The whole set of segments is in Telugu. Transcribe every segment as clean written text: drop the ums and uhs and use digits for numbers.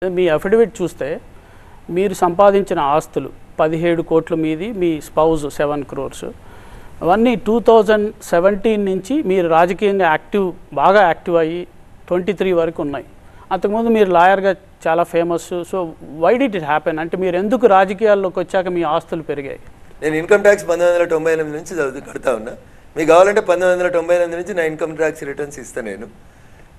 మీ అఫిడవిట్ చూస్తే మీరు సంపాదించిన ఆస్తులు 17 కోట్ల మీది, మీ స్పౌజ్ 7 crores అవన్నీ 2017 నుంచి మీరు రాజకీయంగా బాగా యాక్టివ్ అయ్యి 23 వరకు ఉన్నాయి. అంతకుముందు మీరు లాయర్గా చాలా famous. So why did it happen? అంటే మీరు ఎందుకు రాజకీయాల్లోకి వచ్చాక మీ ఆస్తులు పెరిగాయి? నేను ఇన్కమ్ ట్యాక్స్ 1998 నుంచి కడతా ఉన్నా. మీకు కావాలంటే 1998 నుంచి నా ఇన్కమ్ ట్యాక్స్ రిటర్న్స్ ఇస్తాను.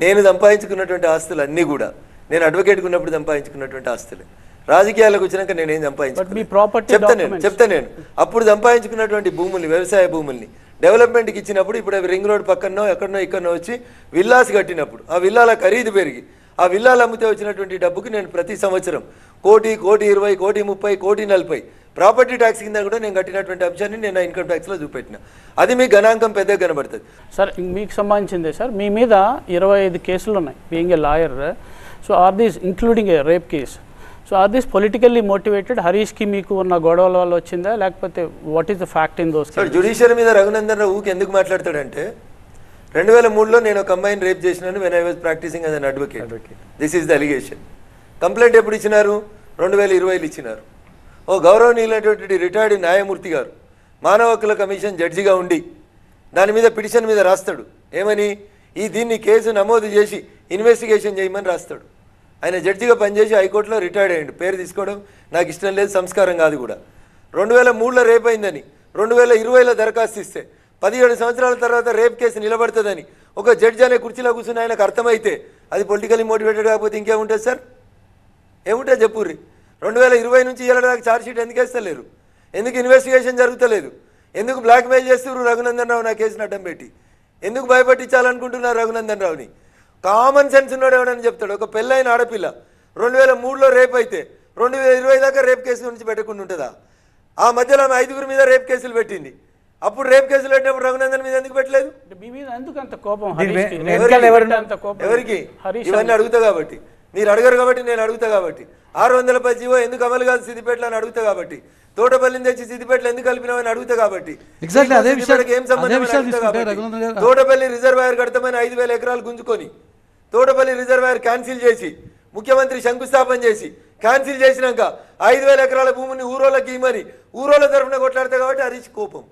నేను సంపాదించుకున్నటువంటి ఆస్తులు అన్నీ కూడా నేను అడ్వకేట్గా ఉన్నప్పుడు సంపాదించుకున్నటువంటి ఆస్తులే. రాజకీయాలకు వచ్చినాక నేనేం సంపాదించుకున్నాను చెప్తాను. అప్పుడు సంపాదించుకున్నటువంటి భూముల్ని, వ్యవసాయ భూముల్ని డెవలప్మెంట్కి ఇచ్చినప్పుడు, ఇప్పుడు అవి రింగ్ రోడ్ పక్కనో ఎక్కడనో ఇక్కడనో వచ్చి విల్లాస్ కట్టినప్పుడు ఆ విల్లాల ఖరీదు పెరిగి ఆ విల్లాలు అమ్మితే వచ్చినటువంటి డబ్బుకి నేను ప్రతి సంవత్సరం 1,20,00,000, 1,30,00,000, 1,40,00,000 ప్రాపర్టీ ట్యాక్స్ కింద కూడా నేను కట్టినటువంటి అంశాన్ని నేను నా ఇన్కమ్ ట్యాక్స్లో చూపెట్టిన. అది మీ గణాంకం పెద్దగా కనబడుతుంది. సార్ మీకు సంబంధించిందే సార్, మీ మీద 25 కేసులు ఉన్నాయి being a lawyer. So are these including a rape case? So are these politically motivated? హరీష్కి మీకు ఉన్న గొడవల వల్ల వచ్చిందా, లేకపోతే what is the fact in those? Sir, judiciary మీద రఘునందన్ రావు ఎందుకు మాట్లాడతాడంటే 2003లో నేను ఒక అమ్మాయిని రేప్ చేసినాను when I was practising as an advocate. This is the allegation. Complaint ఎప్పుడు ఇచ్చినారు? 2020లో ఇచ్చినారు. ఓ గౌరవనీయులైనటువంటి రిటైర్డ్ న్యాయమూర్తి గారు మానవ హక్కుల కమిషన్ జడ్జిగా ఉండి దాని మీద పిటిషన్ మీద రాస్తాడు. ఏమని? దీన్ని కేసు నమోదు చేసి ఇన్వెస్టిగేషన్ చేయమని రాస్తాడు. ఆయన జడ్జిగా పనిచేసి హైకోర్టులో రిటైర్డ్ అయ్యాడు. పేరు తీసుకోవడం నాకు ఇష్టం లేదు, సంస్కారం కాదు కూడా. 2003లో రేప్ అయిందని 2020లో దరఖాస్తు ఇస్తే 17 సంవత్సరాల తర్వాత రేప్ కేసు నిలబడుతుందని ఒక జడ్జి అనే కుర్చీలో కూర్చుని ఆయనకు అర్థమైతే అది పొలిటికల్లీ మోటివేటెడ్ కాకపోతే ఇంకేముంటుంది సార్? ఏముంటుంది చెప్పుర్రి. 2020 నుంచి ఇవ్వడానికి ఛార్జ్షీట్ ఎందుకు వేస్తలేరు? ఎందుకు ఇన్వెస్టిగేషన్ జరుగుతలేదు? ఎందుకు బ్లాక్మెయిల్ చేస్తున్నారు రఘునందన్ రావు నా కేసును అడ్డం పెట్టి? ఎందుకు భయపట్టించాలనుకుంటున్నారు రఘునందన్ రావుని? కామన్ సెన్స్ ఉన్నాడు ఎవడని చెప్తాడు. ఒక పెళ్ళైన ఆడపిల్ల 2003లో రేప్ అయితే 2020 దాకా రేప్ కేసు నుంచి పెట్టకుండా ఉంటుందా? ఆ మధ్యలో ఆమె 5గురి మీద రేప్ కేసులు పెట్టింది. అప్పుడు రేప్ కేసులు పెట్టినప్పుడు రఘునందన్ మీద ఎందుకు పెట్టలేదు? ఎవరికి? ఇవన్నీ అడుగుతా కాబట్టి, మీరు అడగరు కాబట్టి నేను అడుగుతా కాబట్టి. 610 జీవో ఎందుకు అమలు కాదు సిద్దిపేటలో అని అడుగుతా కాబట్టి, తోటపల్లిని తెచ్చి సిద్దిపేటలో ఎందుకు కలిపినామని అడుగుతా కాబట్టి, ఏం సంబంధం? తోటపల్లి రిజర్వాయర్ కడతామని 5,000 ఎకరాలు గుంజుకొని తోటపల్లి రిజర్వాయర్ క్యాన్సిల్ చేసి ముఖ్యమంత్రి శంకుస్థాపన చేసి క్యాన్సిల్ చేసినాక 5,000 ఎకరాల భూమిని ఊరోళ్ళకి ఇమ్మని ఊరోళ్ళ తరఫున కొట్లాడతా కాబట్టి హరీష్ కోపం.